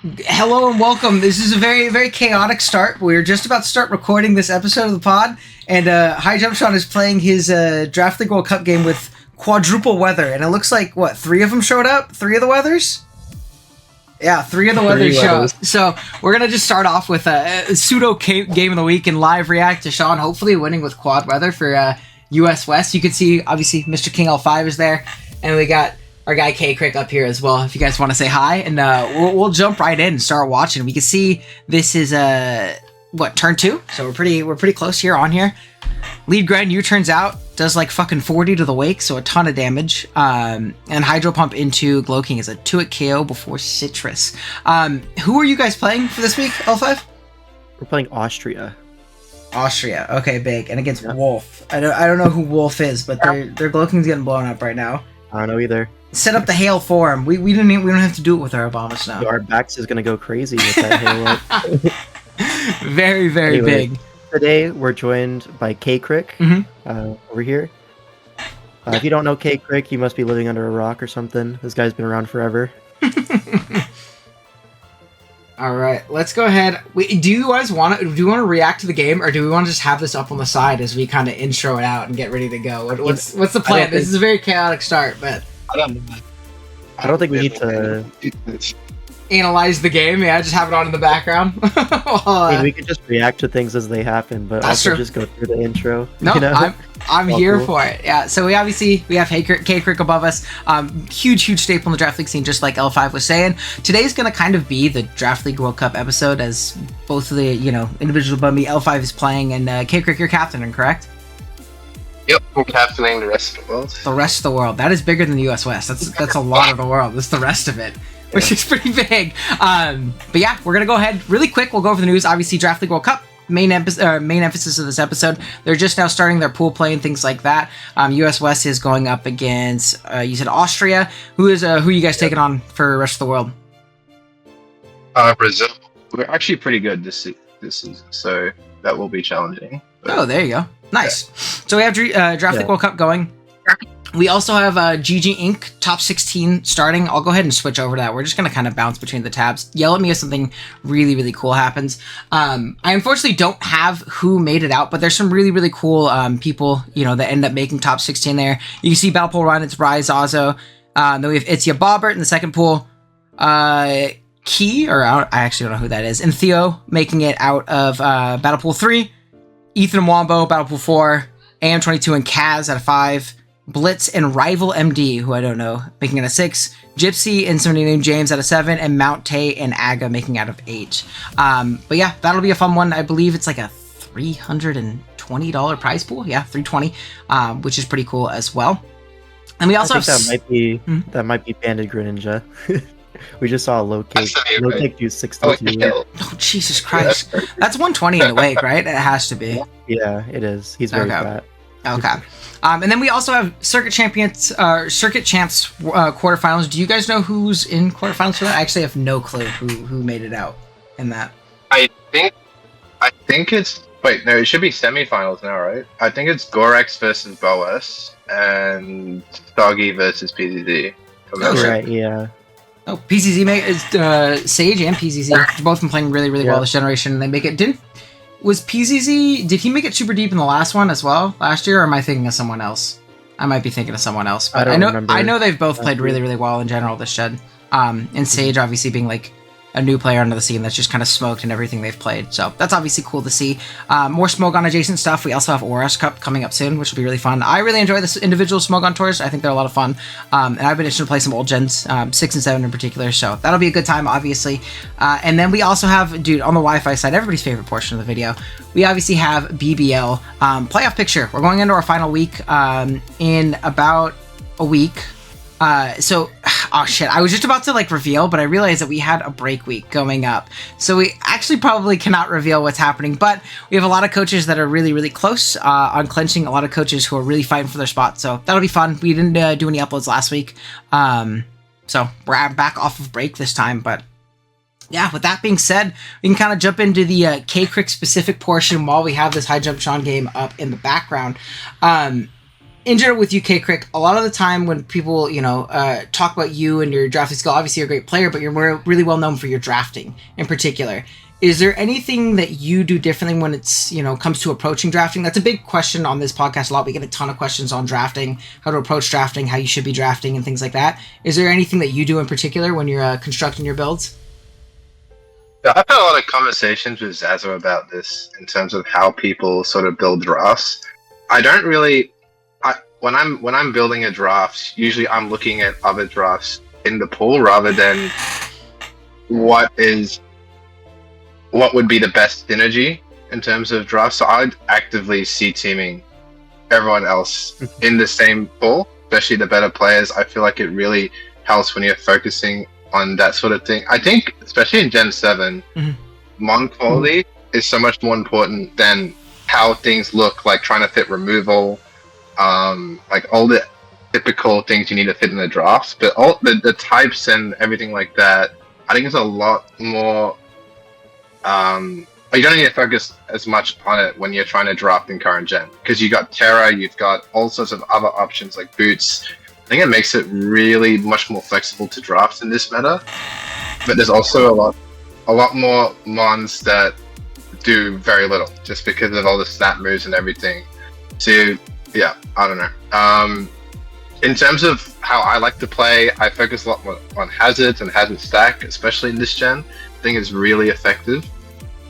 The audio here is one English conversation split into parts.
Hello and welcome. This is a very, very chaotic start. We're just about to start recording this episode of the pod, and High Jump Sean is playing his Draft League World Cup game with quadruple weather, and it looks like, three of them showed up? Three of the weathers? Yeah, three of the weathers show up. So we're going to just start off with a pseudo game of the week and live react to Sean, hopefully winning with quad weather for US West. You can see, obviously, Mr. King L5 is there, and we got our guy K Crick up here as well, if you guys want to say hi, and we'll jump right in and start watching. We can see this is turn 2, so we're pretty close here on here. Lead grind U turns out, does like fucking 40 to the wake, so a ton of damage. And Hydro Pump into Glow King is a 2-hit KO before Citrus. Who are you guys playing for this week, L5? We're playing Austria. Austria, okay, big, and against Wolf. I don't know who Wolf is, but their Glow King's getting blown up right now. I don't know either. Set up the hail for him. We don't have to do it with our Obamas now. Our backs is gonna go crazy with that hail. Very, very big. Today we're joined by K Crick over here. If you don't know K Crick, you must be living under a rock or something. This guy's been around forever. All right, let's go ahead. Do you guys want to react to the game, or do we want to just have this up on the side as we kind of intro it out and get ready to go? What's the plan? This is a very chaotic start, but I don't think we need to analyze the game. Yeah, just have it on in the background. I mean, we could just react to things as they happen, but also just go through the intro. No, you know? I'm here for it. Yeah, so we have K Crick above us. Huge staple in the Draft League scene, just like L5 was saying. Today's going to kind of be the Draft League World Cup episode, as both of the individuals above me, L5 is playing, and K Crick, you're captaining, correct? Yep, I'm captaining the rest of the world. The rest of the world. That is bigger than the US West. That's a lot of the world. That's the rest of it, which is pretty big. But yeah, we're going to go ahead really quick. We'll go over the news. Obviously, Draft League World Cup. Main emphasis of this episode. They're just now starting their pool play and things like that. US West is going up against you said Austria. Who are you guys taking on for the rest of the world? Brazil. We're actually pretty good this season, so that will be challenging. But... Oh, there you go. Nice. Yeah. So we have Draft League World Cup going. We also have GG Inc. Top 16 starting. I'll go ahead and switch over to that. We're just going to kind of bounce between the tabs. Yell at me if something really, really cool happens. I unfortunately don't have who made it out, but there's some really, really cool people, that end up making top 16 there. You can see Battle Pool Run, it's Rise, Azo. Then we have Itzia Bobbert in the second pool. Key, or I actually don't know who that is. And Theo making it out of Battle Pool 3. Ethan Wombo, Battle Pool 4. AM22 and Kaz out of 5. Blitz and Rival MD, who I don't know, making it a 6. Gypsy and somebody named James out of 7. And Mount Tay and Aga making out of 8. But yeah, that'll be a fun one. I believe it's like a $320 prize pool. Yeah, $320, which is pretty cool as well. And we also that might be Banded Greninja. We just saw a low kick do 62. Oh, Jesus Christ. That's 120 in the wake, right? It has to be. Yeah, it is. He's very fat. Okay. And then we also have Circuit Champs quarterfinals. Do you guys know who's in quarterfinals for that? I actually have no clue who made it out in that. I think it's... Wait, no, it should be semifinals now, right? I think it's Gorex versus Boas and Doggy versus PZZ. Right, yeah. Oh, PZZ Sage and PZZ both been playing really, really well this generation, and they make it. Was PZZ? Did he make it super deep in the last one as well last year? Or am I thinking of someone else? I might be thinking of someone else. But I know they've both played really, really well in general this gen. And Sage obviously being like a new player onto the scene that's just kind of smoked in everything they've played. So that's obviously cool to see. More Smogon adjacent stuff. We also have Oras Cup coming up soon, which will be really fun. I really enjoy this individual Smogon tours. I think they're a lot of fun. And I've been interested to play some old gens, 6 and 7 in particular. So that'll be a good time, obviously. And then we also have, on the Wi-Fi side, everybody's favorite portion of the video. We obviously have BBL playoff picture. We're going into our final week in about a week. Oh shit, I was just about to reveal, but I realized that we had a break week going up. So we actually probably cannot reveal what's happening, but we have a lot of coaches that are really, really close on clinching, a lot of coaches who are really fighting for their spot. So that'll be fun. We didn't do any uploads last week. So we're back off of break this time, but yeah, with that being said, we can kind of jump into the K Crick specific portion while we have this High Jump Sean game up in the background. in general with you, K Crick, a lot of the time when people, talk about you and your drafting skill, obviously you're a great player, but you're really well known for your drafting in particular. Is there anything that you do differently when it's, comes to approaching drafting? That's a big question on this podcast a lot. We get a ton of questions on drafting, how to approach drafting, how you should be drafting, and things like that. Is there anything that you do in particular when you're constructing your builds? I've had a lot of conversations with Zazo about this in terms of how people sort of build drafts. I don't really... When I'm building a draft, usually I'm looking at other drafts in the pool rather than what would be the best synergy in terms of drafts. So I'd actively see teaming everyone else in the same pool, especially the better players. I feel like it really helps when you're focusing on that sort of thing. I think, especially in Gen 7, mon quality is so much more important than how things look, like trying to fit removal, like all the typical things you need to fit in the drafts, but all the types and everything like that, I think it's a lot more. You don't need to focus as much on it when you're trying to draft in current gen, because you got Terra, you've got all sorts of other options like boots. I think it makes it really much more flexible to draft in this meta. But there's also a lot more mons that do very little, just because of all the stat moves and everything. So yeah, I don't know. In terms of how I like to play, I focus a lot more on hazards and hazard stack, especially in this gen. I think it's really effective.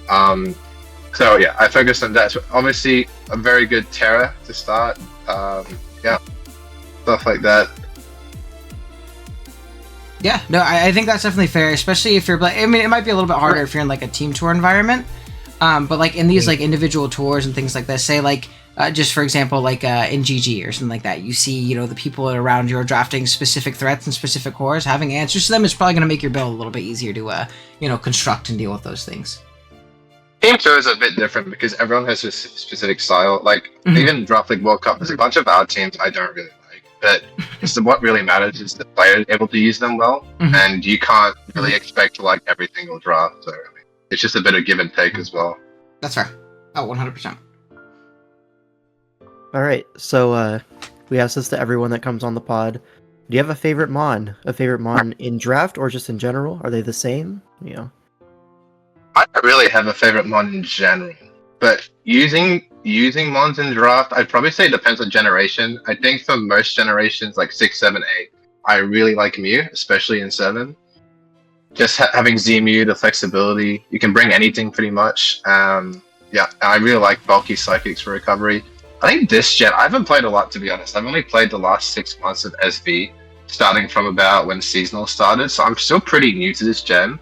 So yeah, I focus on that. So obviously, a very good Terra to start. Yeah, stuff like that. Yeah, no, I think that's definitely fair, especially if you're. I mean, it might be a little bit harder if you're in like a team tour environment. But like in these like individual tours and things like this, say like just for example, like in GG or something like that, you see the people around you are drafting specific threats and specific cores. Having answers to them is probably going to make your build a little bit easier to construct and deal with those things. Team tour is a bit different because everyone has a specific style. Like even Draft League World Cup, there's a bunch of our teams I don't really like, but what really matters is the player able to use them well, and you can't really expect to like every single draft. So it's just a bit of give and take as well. That's fair. Oh, 100%. All right, so we ask this to everyone that comes on the pod. Do you have a favorite mon? A favorite mon in draft or just in general? Are they the same? I don't really have a favorite mon in general, but using mons in draft, I'd probably say it depends on generation. I think for most generations, like 6, 7, 8, I really like Mew, especially in 7. Just having Z-Mew, the flexibility, you can bring anything pretty much. Yeah, I really like bulky psychics for recovery. I think this gen, I haven't played a lot, to be honest. I've only played the last 6 months of SV, starting from about when Seasonal started, so I'm still pretty new to this gen,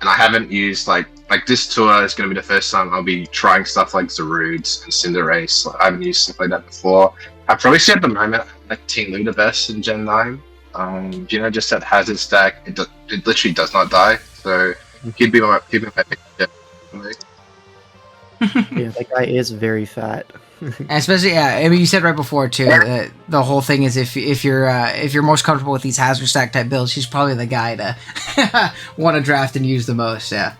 and I haven't used, like this tour is going to be the first time I'll be trying stuff like Zarudes and Cinderace. I haven't used stuff like that before. I'd probably say at the moment, I like Ting Lu the best in Gen 9. Just that hazard stack, it literally does not die, so he'd be my pick. Yeah, that guy is very fat. And especially, yeah, I mean, you said right before too. The whole thing is if you're most comfortable with these hazard stack type builds, he's probably the guy to want to draft and use the most. Yeah.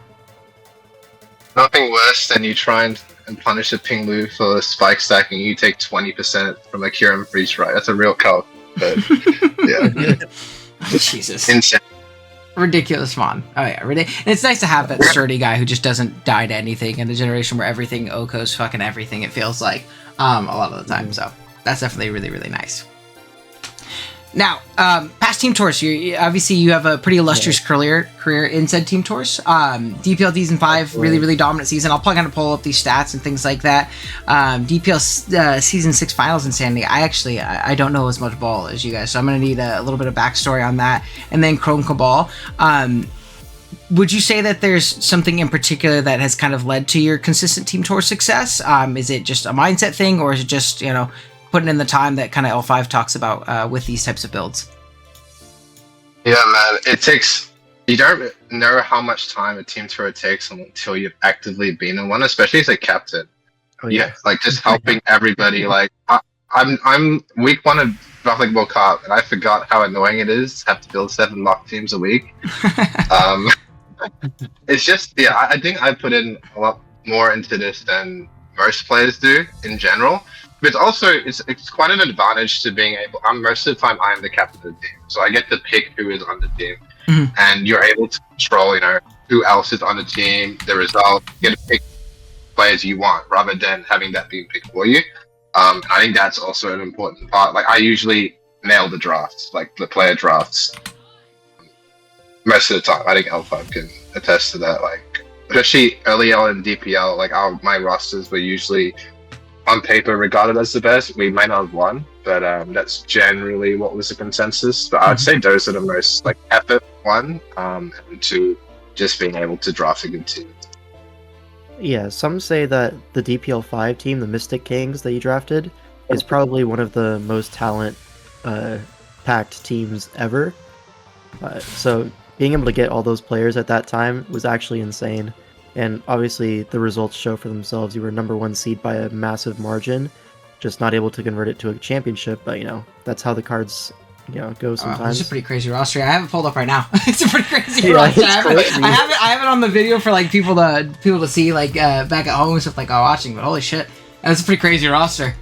Nothing worse than you try and punish a Ping Lu for spike stacking. You take 20% from a Kyurem Freeze Right. That's a real cult. But yeah. Jesus. Insane. Ridiculous mon. Oh yeah, and it's nice to have that sturdy guy who just doesn't die to anything in the generation where everything Oko's fucking everything, it feels like a lot of the time. So that's definitely really, really nice. Now, past team tours, you have a pretty illustrious career in said team tours. DPL Season 5, really, really dominant season. I'll kind of pull up these stats and things like that. DPL Season 6 Finals Insanity, I don't know as much ball as you guys, so I'm going to need a little bit of backstory on that. And then Chrome Cabal. Would you say that there's something in particular that has kind of led to your consistent team tour success? Is it just a mindset thing, or is it just, putting in the time that kind of L5 talks about with these types of builds? Yeah, man, you don't know how much time a team tour takes until you've actively been in one, especially as a captain. Oh, yeah, like just helping everybody. Like I'm week 1 of Draft League World Cup, and I forgot how annoying it is to have to build 7 mock teams a week. It's just, yeah, I think I put in a lot more into this than most players do in general. But it's also it's quite an advantage to being able. Most of the time, I'm the captain of the team, so I get to pick who is on the team, and you're able to control, who else is on the team, the result. You get to pick players you want rather than having that being picked for you. I think that's also an important part. Like I usually nail the drafts, like the player drafts, most of the time. I think L5 can attest to that. Like especially early on in DPL, like my rosters were usually on paper regarded as the best. We might not have won, but that's generally what was the consensus. But I'd say those are the most like effort one, and two, just being able to draft a good team. Yeah, some say that the DPL 5 team, the Mystic Kings that you drafted, is probably one of the most talent packed teams ever. So being able to get all those players at that time was actually insane. And obviously the results show for themselves. You were #1 seed by a massive margin, just not able to convert it to a championship. But that's how the cards go sometimes. It's a pretty crazy roster. I have it pulled up right now. It's a pretty crazy roster. I have it on the video for like people to see like back at home and stuff like watching. But holy shit, and it's a pretty crazy roster.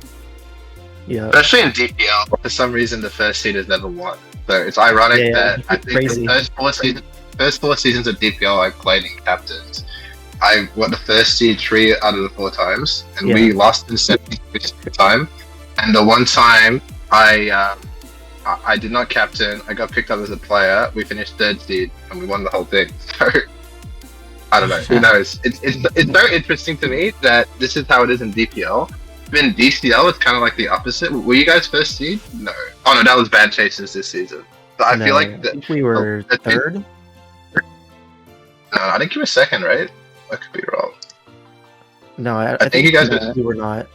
Yeah, especially in DPL. For some reason, the first seed has never won. So it's ironic that I think the first four seasons of DPL I played in captains, I won the first seed 3 out of the 4 times, and we lost in 70% time. And the one time I did not captain, I got picked up as a player. We finished 3rd seed, and we won the whole thing. So I don't know. Who knows? It's very interesting to me that this is how it is in DPL. In DCL, it's kind of like the opposite. Were you guys 1st seed? No. Oh no, that was Bad Chasers this season. But I feel like I think we were 3rd. No, I think you were 2nd, right? I could be wrong. No, I think you guys were not.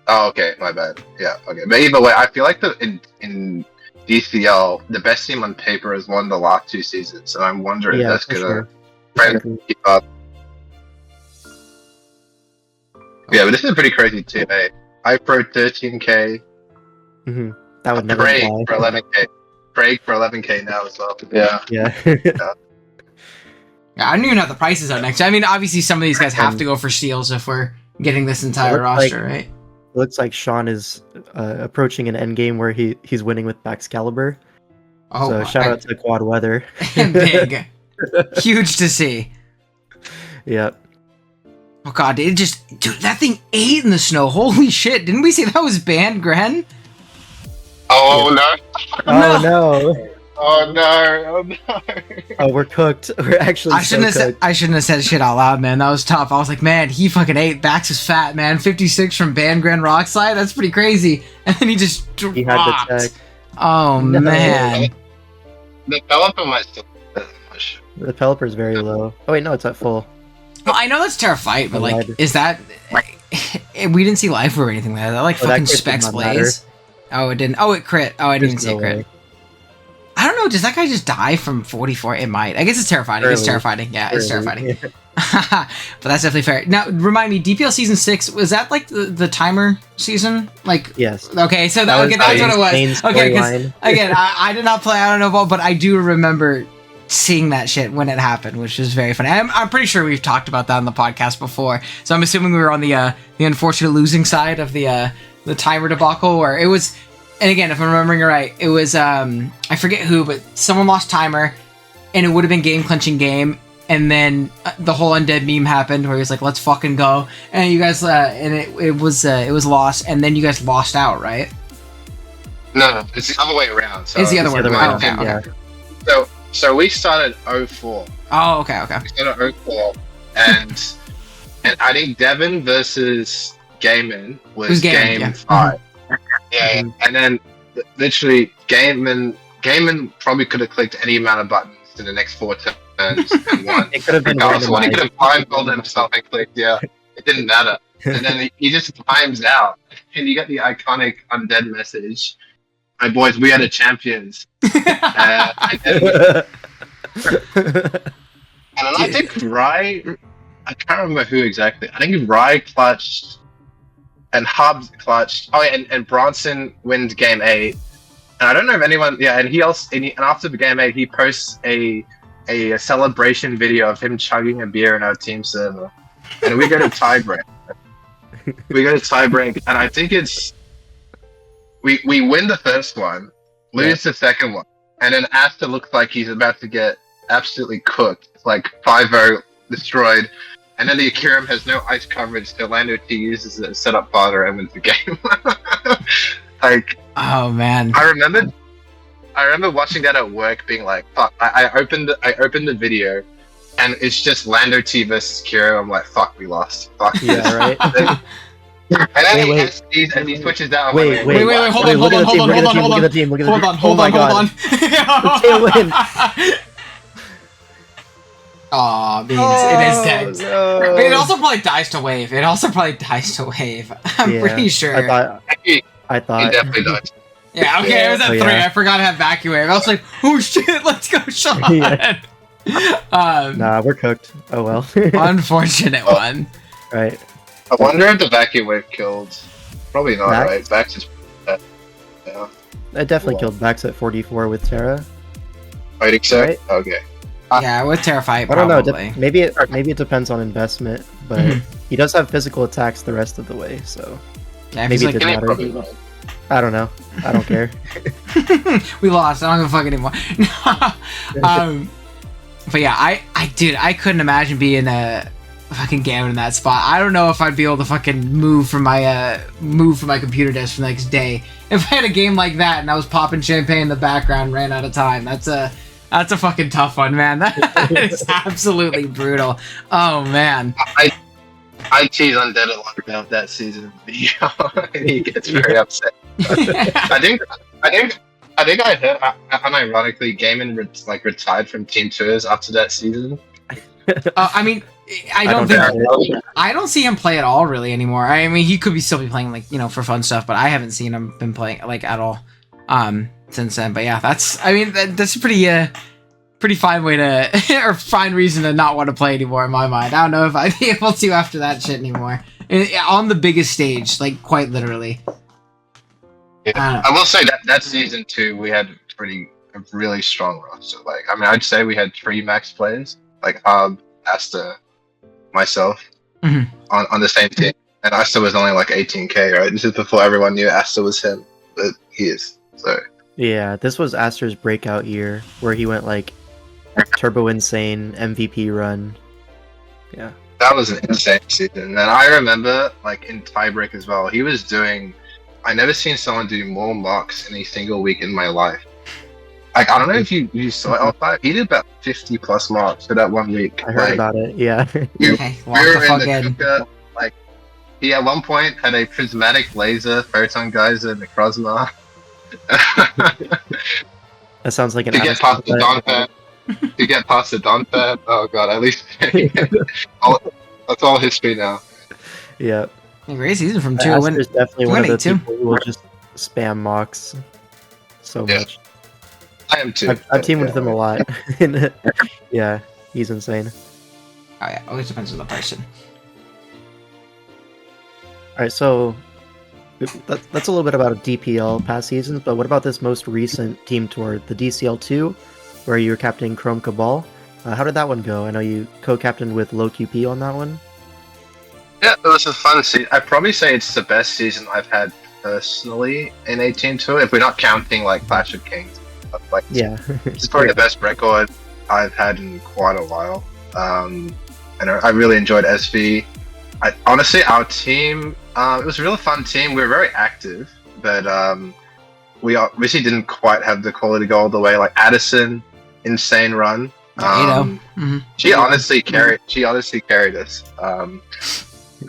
Oh, okay, my bad. Yeah, okay. But either way, I feel like in DCL, the best team on paper has won the last 2 seasons, and I'm wondering if that's gonna keep up. Yeah, but this is a pretty crazy team, eh? I pro 13k. That would never Craig for 11k. Craig for 11k now as well. Yeah. Yeah. I don't even know the prices are next. I mean, obviously some of these guys have to go for steals if we're getting this entire roster, right? It looks like Sean is approaching an end game where he's winning with Baxcalibur. Oh, so shout out to Quad Weather. Big. Huge to see. Yep. Oh god, dude, that thing ate in the snow. Holy shit. Didn't we say that was banned, Gren? Oh no. Oh no. Oh no. Oh no. Oh, we're cooked. We're actually I shouldn't have said shit out loud, man. That was tough. I was like, man, he fucking ate. Bax is fat, man. 56 from Band Grand Rockslide? That's pretty crazy. And then he just dropped. He had the tech. Oh, no. Man. The developer might still... The developer's very low. Oh wait, no, it's at full. Well, I know that's Terrafight, but like, is that... we didn't see live or anything like that. That like fucking specs blaze. Oh, it didn't. Oh, it crit. Oh, I didn't see crit. I don't know. Does that guy just die from 44? It might. I guess it's terrifying. It's terrifying. Yeah, it's terrifying. Yeah. But that's definitely fair. Now, remind me, DPL season 6, was that like the timer season? Like, yes. Okay, so that's what it was. Okay, because again, I did not play. I don't know, but I do remember seeing that shit when it happened, which is very funny. I'm pretty sure we've talked about that on the podcast before. So I'm assuming we were on the unfortunate losing side of the timer debacle, where it was. And again, if I'm remembering right, it was, I forget who, but someone lost timer, and it would have been game-clinching game, and then the whole undead meme happened, where he was like, let's fucking go, and you guys, and it was lost, and then you guys lost out, right? No, it's the other way around. So it's the other way around. Okay. So we started 04. Oh, okay. We started 04, and I think Devon versus Gaiman was game 5. Yeah, and then literally Gaiman probably could have clicked any amount of buttons in the next 4 turns and won. It could have been one. He could have blindfolded himself and clicked. Yeah, it didn't matter. And then he just times out, and you get the iconic undead message. My boys, we are the champions. And then I think Rye. I can't remember who exactly. I think Rye clutched. And Hubs clutched. Oh, yeah, and Bronson wins game 8. And I don't know if anyone. Yeah, and and after the game 8, he posts a celebration video of him chugging a beer in our team server, and we go to tiebreak. We go to tie break, and I think it's we win the first one, lose the second one, and then Asta looks like he's about to get absolutely cooked, like 5-0 destroyed, and then the Akiram has no ice coverage, so Lando T uses it as setup fodder and wins the game. Like, oh man, I remember watching that at work, being like, "Fuck!" I opened the video, and it's just Lando T versus Kiro. I'm like, "Fuck, we lost." Fuck. Yeah, right. And then Wait. he switches out. Wait, wait, hold on. Look at the team. Hold on. Aw, beans. It is dead. No. But it also probably dies to wave. I'm pretty sure. I thought. He definitely does. Yeah, okay, it was at 3. Yeah. I forgot to have vacuum wave. I was like, oh shit, let's go, Sean. Yeah. Nah, we're cooked. Oh well. Unfortunate one. Right. I wonder if the vacuum wave killed. Probably not, Vax? right? Vax is. Yeah. I definitely killed Vax at 44 with Terra. Fighting set? Right. Okay. Yeah, with Terrified, I don't know. probably. Maybe it depends on investment, but he does have physical attacks the rest of the way, so Yeah, maybe it like, didn't Probably matter. not. I don't know. I don't care. we lost. I don't give a fuck anymore. But yeah, I couldn't imagine being a fucking Gammon in that spot. I don't know if I'd be able to fucking move from my computer desk for the next day. If I had a game like that and I was popping champagne in the background, ran out of time. That's a fucking tough one, man. That is absolutely brutal. Oh man. I tease Undead a lot about that season video, and he gets very upset. I think I heard, unironically, Gaiman retired from Team Tours after that season. I mean, I don't see him play at all really anymore. I mean, he could still be playing for fun stuff, but I haven't seen him been playing at all since then. But yeah, that's a pretty fine way to or fine reason to not want to play anymore in my mind. I don't know if I'd be able to after that shit anymore on the biggest stage, like quite literally. Yeah. I will say that season 2 we had a really strong roster. Like, I mean, I'd say we had 3 max players, like Asta, myself, on the same team, and Asta was only like 18k, right? This is before everyone knew Asta was him, but he is. So Yeah, this was Aster's breakout year where he went like turbo insane MVP run. Yeah, that was an insane season. And I remember, like, in tiebreak as well, he was doing. I never seen someone do more marks in a single week in my life. Like, I don't know if you saw it outside. He did about 50 plus marks for that 1 week. I heard about it. Yeah. We Okay, were in the cooker. Like, he at one point had a prismatic laser photon geyser in the Krosma. That sounds like an. To get past the Don Fab. Oh god, at least that's all history now. Yeah. Great season from 2. Aster's definitely one of the 2. people who will just spam mocks so much. I am too. I've teamed with him a lot. Yeah, he's insane. Oh yeah, always depends on the person. Alright, so that's a little bit about DPL past seasons, but what about this most recent team tour, the DCL2, where you were captaining Chrome Cabal? How did that one go? I know you co-captained with Low QP on that one. Yeah, it was a fun season. I'd probably say it's the best season I've had personally in 18 tour, if we're not counting like Clash of Kings. Like, Yeah. it's probably the best record I've had in quite a while. And I really enjoyed SV. Honestly, our team, it was a really fun team. We were very active, but we obviously didn't quite have the quality to go all the way. Like Addison, insane run. She honestly carried us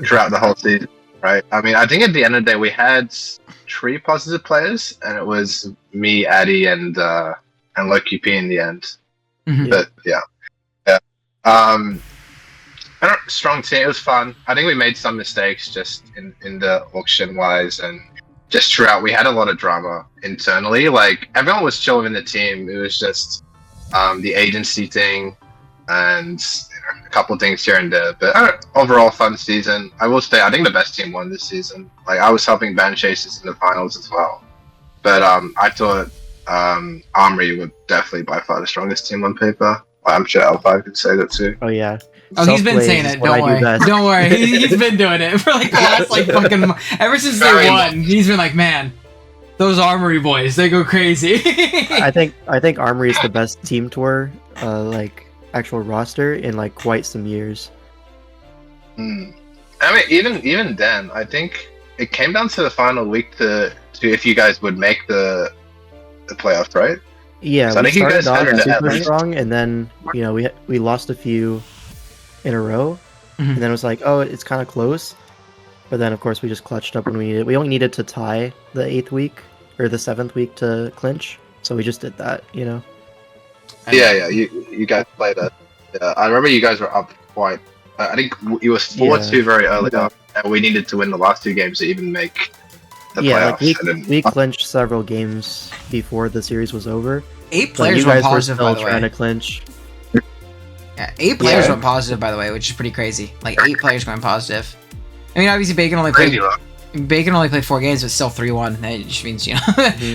throughout the whole season, right? I mean, I think at the end of the day, we had 3 positive players, and it was me, Addy, and Low QP in the end. But yeah. Strong team. It was fun. I think we made some mistakes just in the auction wise, and just throughout. We had a lot of drama internally. Like, everyone was chill in the team. It was just the agency thing and a couple things here and there. But overall, fun season. I will say, I think the best team won this season. Like, I was helping Band Chasers in the finals as well. But I thought Armory were definitely by far the strongest team on paper. I'm sure L5 could say that too. Oh yeah. Oh, he's been Self-plays saying is it. what Don't I do worry. best. Don't worry. He's been doing it for like the last like fucking ever since day Very one. He's been like, man, those Armory boys, they go crazy. I think Armory is the best team tour, like actual roster in like quite some years. I mean, even then, I think it came down to the final week to if you guys would make the playoffs, right? Yeah, So I we think you started guys off had it at super least. strong, and then we lost a few in a row, Mhm. and then it was like, oh, it's kind of close. But then, of course, we just clutched up when we needed. We only needed to tie the 8th week or the 7th week to clinch, so we just did that. Yeah, you guys played it. Yeah, I remember you guys were up quite. I think it was 4-2 very early on, and we needed to win the last 2 games to even make the Yeah, playoffs. like we clinched several games before the series was over. 8 But players you went guys were positive, by still the trying way. to clinch. Yeah, 8 players Yeah. went positive, by the way, which is pretty crazy. Like 8 players going positive. I mean, obviously Bacon only played 4 games, but still 3-1. That just means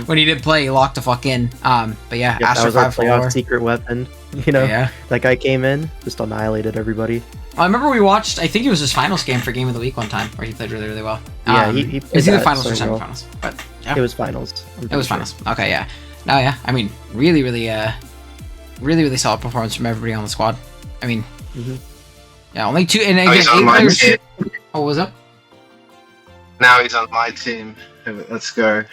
when he did play, he locked the fuck in. But yeah, Yep, that Astro was our 5-4. playoff secret weapon. Yeah. That guy came in, just annihilated everybody. I remember we watched. I think it was his finals game for Game of the Week one time, where he played really, really well. Yeah, he it played was either that finals or so well. semifinals, but yeah, It was finals. I'm it pretty was sure. finals. Okay, yeah. No, yeah. I mean, really, really solid performance from everybody on the squad. I mean, Mhm. yeah, only 2, and again, he's on 8 my players. team. Oh, what was up? Now he's on my team. Let's go.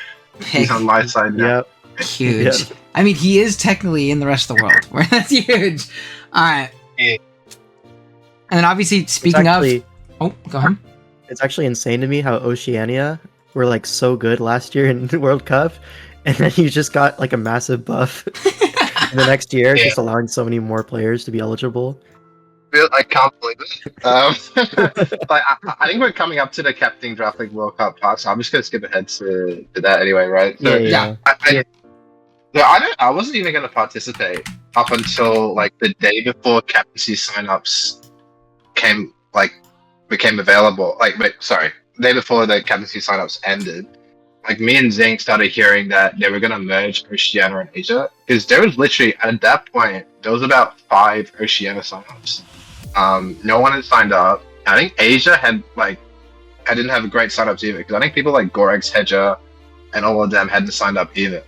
He's on my side now. Yep. Huge. Yeah. I mean, he is technically in the rest of the world. Where that's huge. All right. Yeah. And then obviously, speaking It's actually, of, go ahead. it's actually insane to me how Oceania were like so good last year in the World Cup, and then you just got like a massive buff in the next year, Yeah. just allowing so many more players to be eligible. I can't believe it. I think we're coming up to the Captain Draft League World Cup part, so I'm just gonna skip ahead to that anyway, right? So, Yeah. I wasn't even gonna participate up until like the day before captaincy signups became available. The day before the captaincy signups ended. Like me and Zing started hearing that they were gonna merge Oceania and Asia, because there was literally at that point there was about 5 Oceania signups. No one had signed up. I think Asia had I didn't have great signups either, because I think people like Gorex, Hedger, and all of them hadn't signed up either.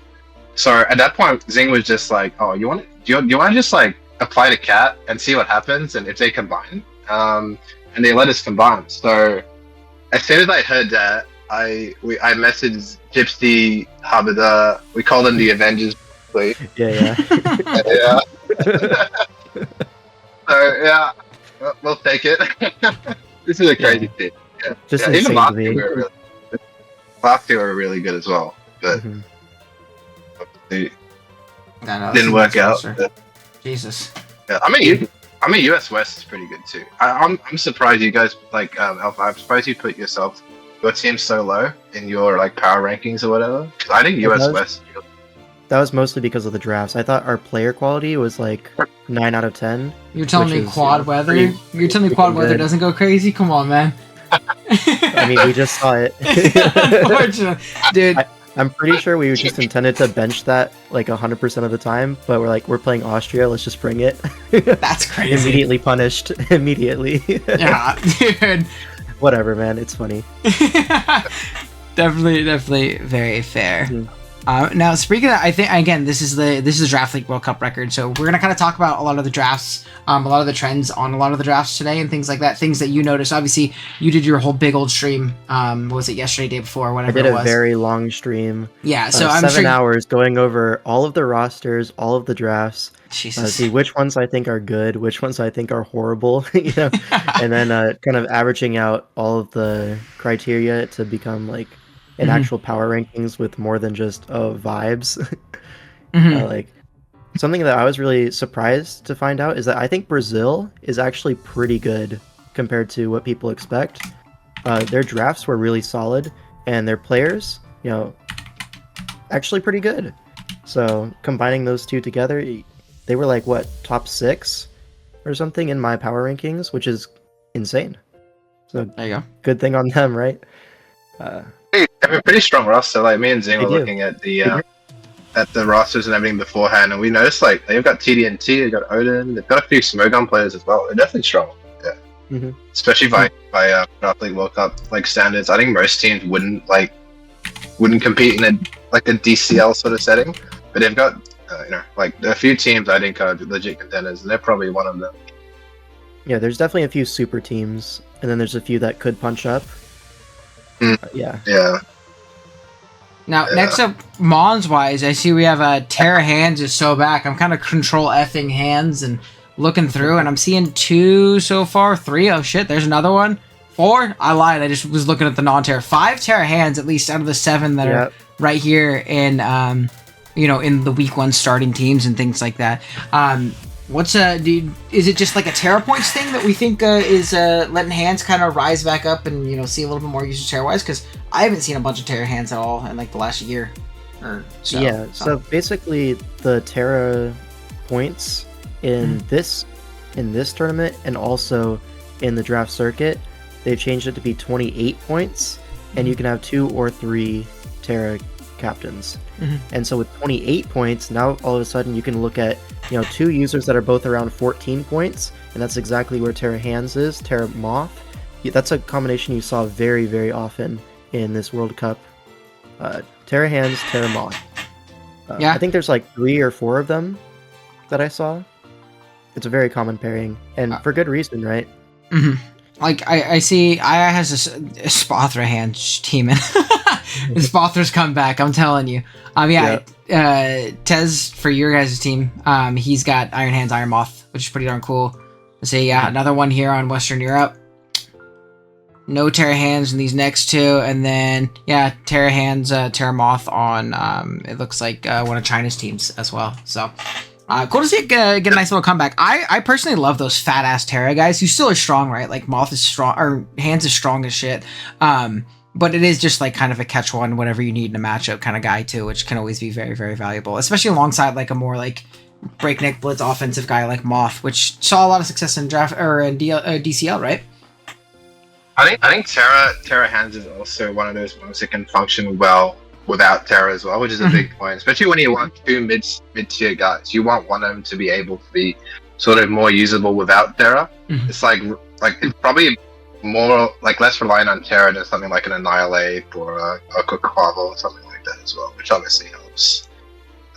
So at that point, Zing was just like, "Oh, do you want to just like apply to Cat and see what happens, and if they combine?" And they let us combine. So as soon as I heard that, I messaged Gypsy, Habida. We called them the Avengers. Yeah. Yeah. So yeah, we'll take it. This is a crazy thing. Yeah. Just Yeah, even insane last to me. year, last year were really good as well, but Mhm. they No, no, didn't work out. Jesus. Yeah, I mean, US West is pretty good too. I'm surprised you guys Alpha. I'm surprised you put your team so low in your like power rankings or whatever. 'Cause I think US does. West. That was mostly because of the drafts. I thought our player quality was like 9 out of 10. You're telling Which me is, quad you know, weather? pretty- You're telling me pretty quad weather good. doesn't go crazy? Come on, man. I mean, we just saw it. Unfortunately, dude. I'm pretty sure we were just intended to bench that like 100% of the time, but we're playing Austria, let's just bring it. That's crazy. Immediately punished. Immediately. Yeah, dude. Whatever, man. It's funny. definitely very fair. Mhm. Now, speaking of, I think again, this is the Draft League World Cup record. So we're gonna kind of talk about a lot of the drafts, a lot of the trends on a lot of the drafts today, and things like that. Things that you noticed. Obviously, you did your whole big old stream. What was it yesterday, day before, I whatever did it a was. very long stream. Yeah. So I'm 7 sure. hours going over all of the rosters, all of the drafts. Jesus. See which ones I think are good, which ones I think are horrible, and then kind of averaging out all of the criteria to become like an Mhm. actual power rankings with more than just vibes. Mhm. Like something that I was really surprised to find out is that I think Brazil is actually pretty good compared to what people expect. Their drafts were really solid, and their players, actually pretty good. So combining those two together, they were like top 6 or something in my power rankings, which is insane. So There you go. good thing on them, right? They have a pretty strong roster. Like me and Zing They were do. looking at the rosters and everything beforehand, and we noticed like they've got TDNT, they've got Odin, they've got a few Smogon players as well. They're definitely strong. especially by Draft League World Cup like standards. I think most teams wouldn't compete in a DCL sort of setting, but they've got like a few teams I think are legit contenders, and they're probably one of them. Yeah, there's definitely a few super teams, and then there's a few that could punch up. Yeah. Now, next up, Mons-wise, I see we have Terra Hands is so back. I'm kind of control effing hands and looking through, and I'm seeing 2 so far. 3, oh shit, there's another one. 4, I lied, I just was looking at the non-Terra. 5 Terra Hands, at least, out of the 7 that are right here in, in the week 1 starting teams and things like that. Is it just like a Terra points thing that we think is letting hands kind of rise back up and see a little bit more usage Terra wise? Because I haven't seen a bunch of Terra hands at all in like the last year or so. Yeah, so basically the Terra points in this tournament and also in the draft circuit, they've changed it to be 28 points, and you can have 2 or 3 Terra captains. And so with 28 points, now all of a sudden you can look at 2 users that are both around 14 points, and that's exactly where Terra Hands is. Terra Moth, that's a combination you saw very, very often in this World Cup. Terra Hands, Terra Moth. I think there's like 3 or 4 of them that I saw. It's a very common pairing, and for good reason, right? Like I see Aya has a Spothra hand teaming. Spothra's come back, I'm telling you. Tez for your guys' team, he's got Iron Hands, Iron Moth, which is pretty darn cool. Let's see, another one here on Western Europe. No Terra Hands in these next 2, and then Terra Hands, Terra Moth on it looks like one of China's teams as well. So cool to see it get a nice little comeback. I personally love those fat ass Terra guys who still are strong, right? Like Moth is strong, or Hands is strong as shit. But it is just like kind of a catch one, whatever you need in a matchup kind of guy too, which can always be very, very valuable, especially alongside like a more like breakneck blitz offensive guy like Moth, which saw a lot of success in draft or in DCL, right? I think Terra Hands is also one of those ones that can function well without Terra as well, which is a big point, especially when you want 2 mid-tier guys. You want one of them to be able to be sort of more usable without Terra. It's like it's probably more like less reliant on Terra than something like an Annihilate or a Quavo or something like that as well, which obviously helps.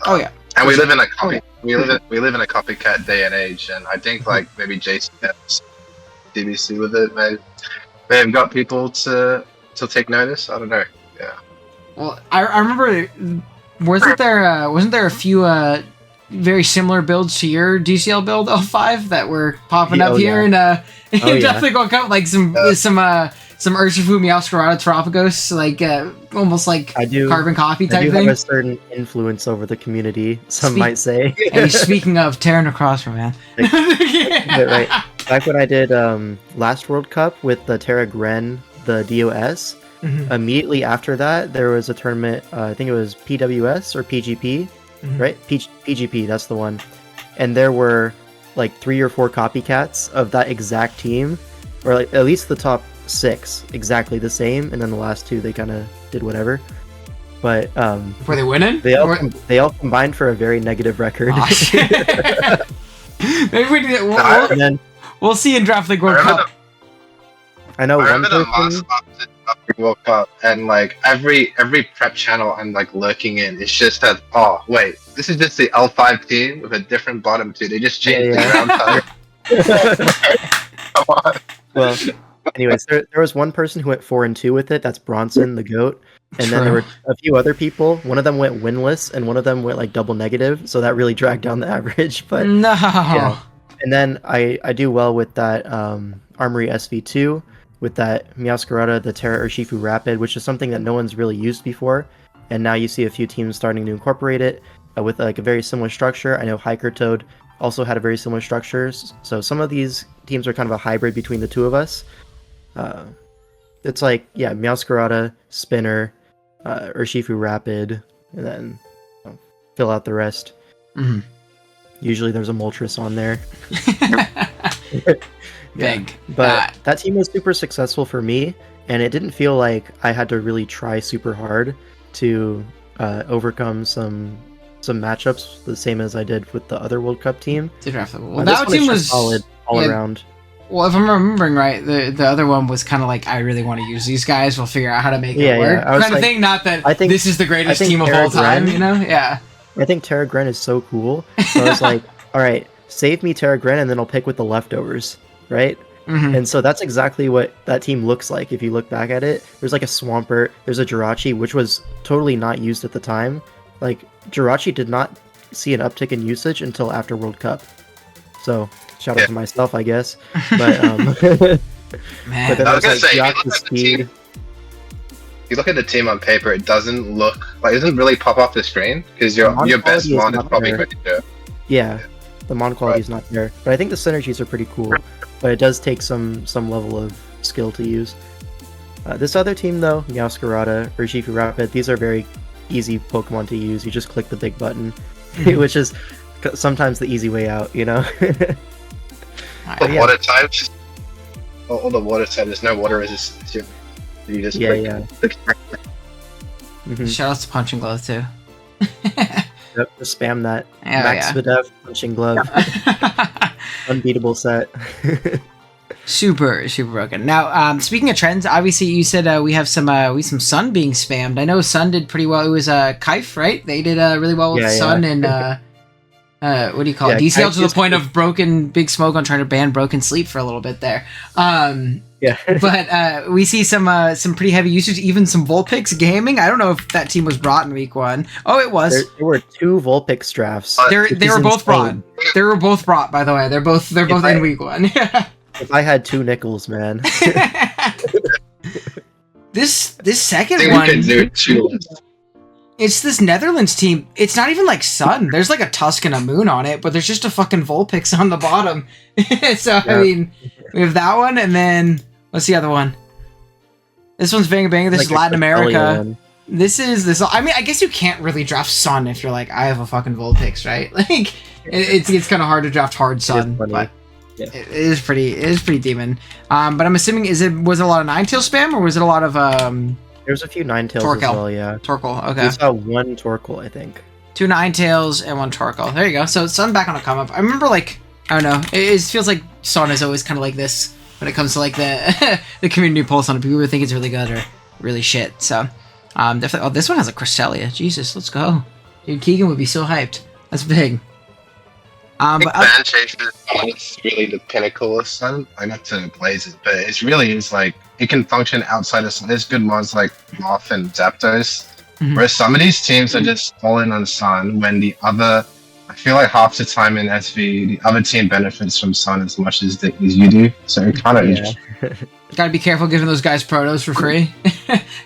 And we live in a copycat day and age, and I think like maybe Jason has DBC with it may have got people to take notice. I don't know. Yeah. Well, I remember wasn't there a few very similar builds to your DCL build 05 that were popping up here and definitely going to come like some Urshifu Meowscarada Tropicos, like almost like carbon copy type thing. I do have a certain influence over the community, some might say. Hey, speaking of Terra Necrosper, man. Right. Back when I did last World Cup with the Terra Gren, the DOS, immediately after that there was a tournament, I think it was PWS or PGP, right? PGP, that's the one. And there were like 3 or 4 copycats of that exact team, or like at least the top 6 exactly the same, and then the last 2 they kind of did whatever. But were they winning? They all combined for a very negative record. Maybe we'll see in Draft League World Cup. I remember the World Cup, and like every prep channel I'm like lurking in, it's just that, oh wait, this is just the L5 team with a different bottom 2. They just changed the ground time. Come on. Well, anyways, there was one person who went 4-2 with it. That's Bronson, the GOAT. And then there were a few other people. One of them went winless, and one of them went like double negative. So that really dragged down the average. But no. Yeah. And then I do well with that Armory SV2, with that Meowscarada, the Terra Urshifu Rapid, which is something that no one's really used before. And now you see a few teams starting to incorporate it with like a very similar structure. I know Hiker Toad also had a very similar structure. So some of these teams are kind of a hybrid between the 2 of us. It's like, Meowscarada, Spinner, Urshifu Rapid, and then fill out the rest. Usually there's a Moltres on there. Big. But that team was super successful for me, and it didn't feel like I had to really try super hard to overcome some matchups the same as I did with the other World Cup team. Well, that team was solid all around. Well, if I'm remembering right, the other one was kind of like, I really want to use these guys. We'll figure out how to make it work. Kind of thing. Not that this is the greatest team of all time, you know? Yeah. I think Terra Gren is so cool. So I was like, all right, save me Terra Gren, and then I'll pick with the leftovers, right? Mm-hmm. And so that's exactly what that team looks like if you look back at it. There's like a Swampert, there's a Jirachi, which was totally not used at the time. Like, Jirachi did not see an uptick in usage until after World Cup. So, shout out to myself, I guess. But, Man. But then I was there's gonna say, speed. You look at the team on paper, it doesn't look like, it doesn't really pop off the screen because your best mon is probably ready to. Yeah, the mon quality is not there, but I think the synergies are pretty cool. But it does take some level of skill to use. This other team though, Meowscarada, Urshifu Rapid, these are very easy Pokemon to use. You just click the big button, which is sometimes the easy way out, you know. Water types. All the water types. There's no water resistance. You just Shout out to Punching Glove too. Yep, just spam that. Max Videf, Punching Glove. Unbeatable set. Super broken. Now, speaking of trends, obviously you said we have some Sun being spammed. I know Sun did pretty well. It was Kaif, right? They did really well with Sun and what do you call it? DCL to the point of broken Big Smoke on trying to ban Broken Sleep for a little bit there. But we see some pretty heavy usage, even some Vulpix gaming. I don't know if that team was brought in week 1. Oh, it was. There were 2 Vulpix drafts. They were both brought. They were both brought, by the way. They're both in week 1. If I had 2 nickels, man. This second one. It's this Netherlands team. It's not even like Sun. There's like a Tusk and a Moon on it, but there's just a fucking Vulpix on the bottom. So, I mean, we have that one, and then, what's the other one? This one's Bang Bang. This is Latin America. This is, I mean, I guess you can't really draft Sun if you're like, I have a fucking Vulpix, right? Like, it's kind of hard to draft hard Sun, but it is pretty demon. But I'm assuming, was it a lot of Ninetale spam, or was it a lot of, There's a few Ninetales Torkoal. as well, yeah. Torkoal, okay. We saw 1 Torkoal, I think. 2 Ninetales and 1 Torkoal. There you go. So Sun back on a come up. I remember, like, I don't know. It feels like Sun is always kind of like this when it comes to like the the community pulse on it. People think it's really good or really shit. So definitely. Oh, this one has a Cresselia. Jesus, let's go. Dude, Keegan would be so hyped. That's big. But Fan Chaser is really the pinnacle of Sun. I got to blaze it, but it really is like it can function outside of Sun. There's good ones like Moth and Zapdos. Whereas some of these teams are just falling on Sun when the other, I feel like half the time in SV, the other team benefits from Sun as much as you do. So it kind of gotta be careful giving those guys protos for free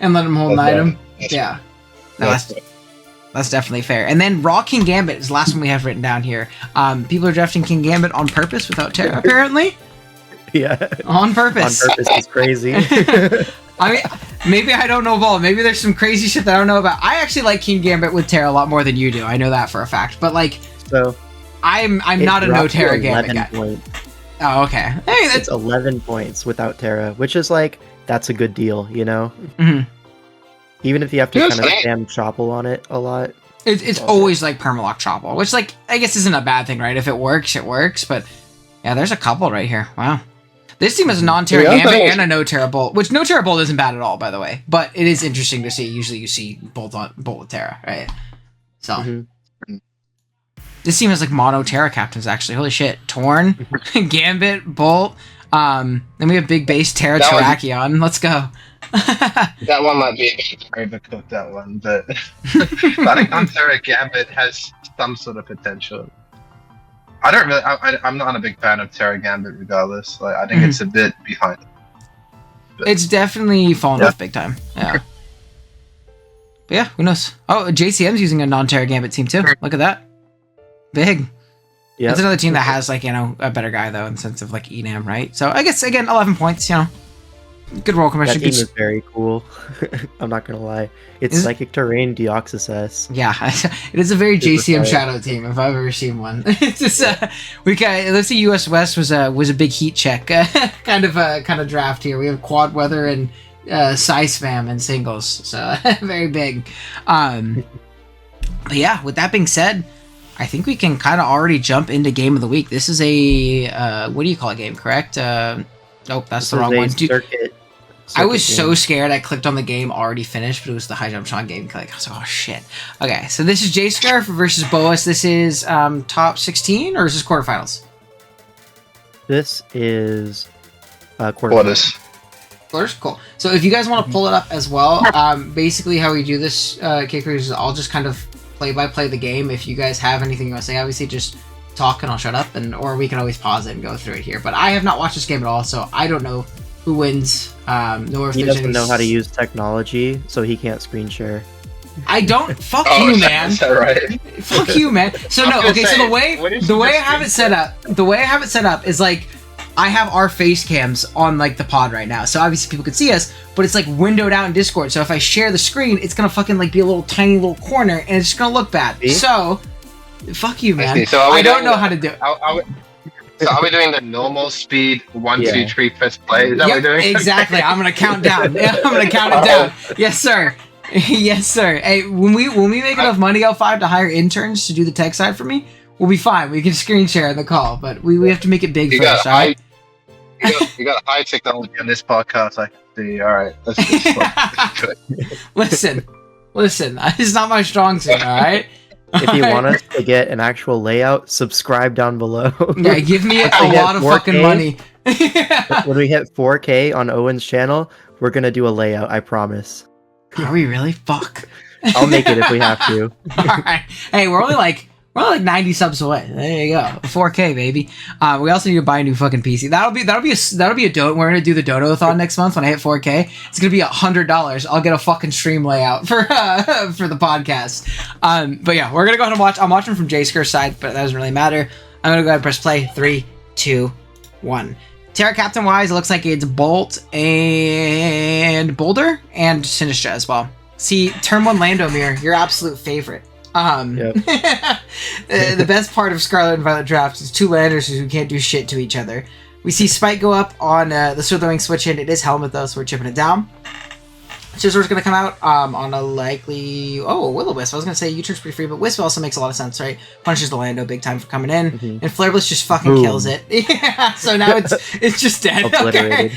and let them hold an item. Yeah. No, that's definitely fair. And then Raw King Gambit is the last one we have written down here. People are drafting King Gambit on purpose without Terra, apparently. Yeah. On purpose. On purpose is crazy. I mean, maybe I don't know ball. Maybe there's some crazy shit that I don't know about. I actually like King Gambit with Terra a lot more than you do. I know that for a fact. But like, so I'm not a no Terra Gambit guy. Points. Oh, okay. Hey, it's 11 points without Terra, which is like, that's a good deal, you know? Mm-hmm. Even if you have to kind of spam Choppel on it a lot. It's always like Permalock Choppel, which like, I guess isn't a bad thing, right? If it works, it works. But yeah, there's a couple right here. Wow. This team has a non-Terra Gambit and a no-Terra Bolt, which no-Terra Bolt isn't bad at all, by the way. But it is interesting to see. Usually you see Bolt with Terra, right? So this team has like mono Terra captains, actually. Holy shit. Torn, Gambit, Bolt. Then we have big base Terra Terrakion. Let's go. That one might be overcooked, that one, but I think non-Terra Gambit has some sort of potential. I don't really. I'm not a big fan of Terra Gambit, regardless. Like, I think it's a bit behind. But it's definitely fallen off big time. Yeah. But yeah, who knows? Oh, JCM's using a non-Terra Gambit team too. Look at that. Big. Yeah. It's another team that has like, you know, a better guy though in the sense of like Enam, right? So I guess again 11 points. You know, good roll commission. That team is very cool. I'm not gonna lie. It's Psychic Terrain, Deoxys S. Yeah, it is a very JCM Shadow team if I've ever seen one. It's just let's see, US West was a big heat check kind of draft here. We have Quad Weather and Psy Spam and singles, so very big. But yeah, with that being said, I think we can kind of already jump into game of the week. This is a what do you call a game? Correct? Nope, that's the wrong one. Circuit I was game. so scared. I clicked on the game already finished, but it was the High Jump Shot game. Like, I was like, oh shit. Okay, so this is J-Scarf versus Boas. This is top 16 or is this quarterfinals? This is quarters. Quarters? Cool. So if you guys want to pull it up as well, basically how we do this, K Crick, is I'll just kind of play the game. If you guys have anything you want to say, obviously just talk and I'll shut up, or we can always pause it and go through it here. But I have not watched this game at all, so I don't know who wins. Nor if He there's doesn't know how to use technology, so he can't screen share. I don't. Fuck you, man. Is that right? Fuck you, man. So no, okay. So the way I have it set up is like I have our face cams on like the pod right now, so obviously people can see us, but it's like windowed out in Discord. So if I share the screen, it's gonna fucking like be a little tiny little corner, and it's just gonna look bad. See? So fuck you, man. So I don't know how to do it. So are we doing the normal speed 1, 2, 3 press play? Is that what we're doing? Exactly. I'm gonna count down. Yeah, I'm gonna count it down. Yes, sir. Yes, sir. Hey, when we make enough money, L5, to hire interns to do the tech side for me, we'll be fine. We can screen share in the call, but we have to make it big first, all right? You got high technology on this podcast. I can see. All right, let's Listen. It's not my strong suit, all right? If you want us to get an actual layout, subscribe down below. Yeah, give me a lot of 4K, fucking money. When we hit 4K on Owen's channel, we're gonna do a layout, I promise. Are we really? Fuck. I'll make it if we have to. Alright. Hey, we're only like 90 subs away. There you go. 4K, baby. We also need to buy a new fucking PC. That'll be a donut. We're gonna do the Dono-a-thon next month when I hit 4K. It's gonna be $100. I'll get a fucking stream layout for the podcast. But yeah, we're gonna go ahead and watch. I'm watching from J-Scar's side, but that doesn't really matter. I'm gonna go ahead and press play. 3, 2, 1. Terra Captain wise, it looks like it's Bolt and Boulder and Sinistra as well. See, turn 1 Landomir, your absolute favorite. Yep. The best part of Scarlet and Violet drafts is 2 landers who can't do shit to each other. We see Spike go up on the Slitherwing switch in. It is Helmet though, so we're chipping it down. Scissor's gonna come out on a likely Will-O-Wisp. I was gonna say U-turn's pretty free, but Wisp also makes a lot of sense, right? Punishes the Lando big time for coming in, and Flareblast just fucking kills it. Yeah, so now it's just dead. Okay.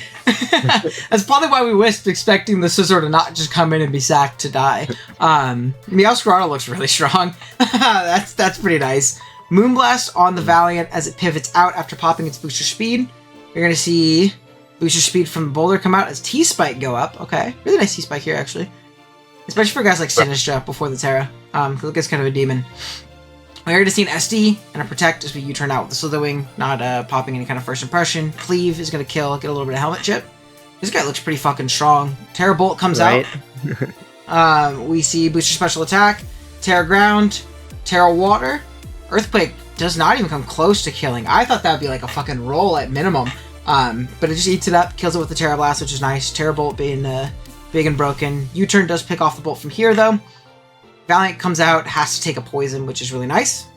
That's probably why we Wisp, expecting the Scizor to not just come in and be sacked to die. Meowscarada looks really strong. That's pretty nice. Moonblast on the Valiant as it pivots out after popping its booster speed. You're gonna see booster speed from Boulder come out as T-Spike go up. Okay. Really nice T-Spike here, actually. Especially for guys like Sinistra before the Terra. Because it's kind of a demon. We already seen SD and a Protect as we U-turn out with the Slitherwing, not popping any kind of first impression. Cleave is going to kill, get a little bit of helmet chip. This guy looks pretty fucking strong. Terra Bolt comes out. We see booster special attack, Terra Ground, Terra Water. Earthquake does not even come close to killing. I thought that would be like a fucking roll at minimum. But it just eats it up, kills it with the Terra Blast, which is nice. Terra Bolt being big and broken. U-turn does pick off the bolt from here, though. Valiant comes out, has to take a poison, which is really nice.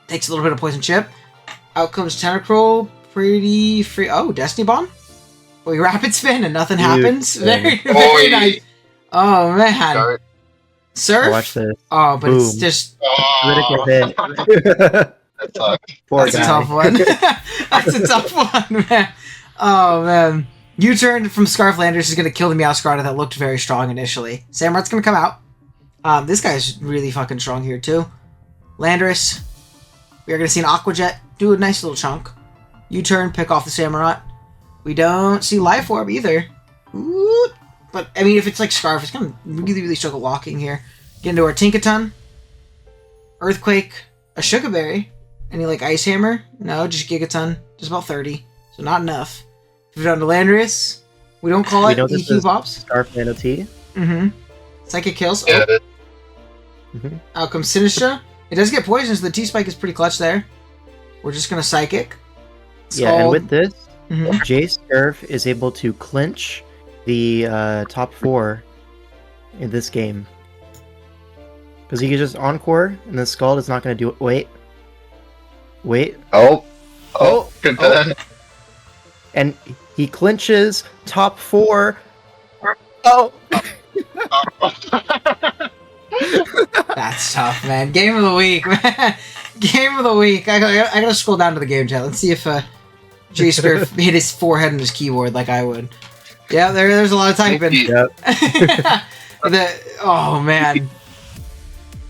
Takes a little bit of poison chip. Out comes Tentacruel, pretty free. Oh, Destiny Bomb? We rapid spin and nothing happens. Very nice. Oh, man. Surf? Watch this. Oh, but it's just... critical hit. That's a tough one. That's a tough one, man. Oh, man. U-turn from Scarflanders is going to kill the Meowscarada that looked very strong initially. Samurot's going to come out. This guy's really fucking strong here, too. Landorus. We are going to see an Aquajet do a nice little chunk. U-turn, pick off the Samurott. We don't see Life Orb either. Ooh. But, I mean, if it's like Scarf, it's going to really, really struggle walking here. Get into our Tinkaton. Earthquake. A Sugarberry. Any, like, Ice Hammer? No, just Gigaton. Just about 30. So not enough. If we're down to Landorus, we don't call it EQ Pops. Scarf Nano T. Psychic kills. Yeah. Out comes Sinistra. It does get poisoned, so the T-Spike is pretty clutch there. We're just going to Psychic. And with this, J-Scarf is able to clinch the top 4 in this game. Because he can just Encore, and the Scald is not going to do it. Wait. Oh. Good turn. And he clinches top 4. Oh! That's tough, man. Game of the week, man. Game of the week. I gotta scroll down to the game chat. Let's see if J Square hit his forehead on his keyboard like I would. Yeah, there's a lot of typing. Yep. Oh man,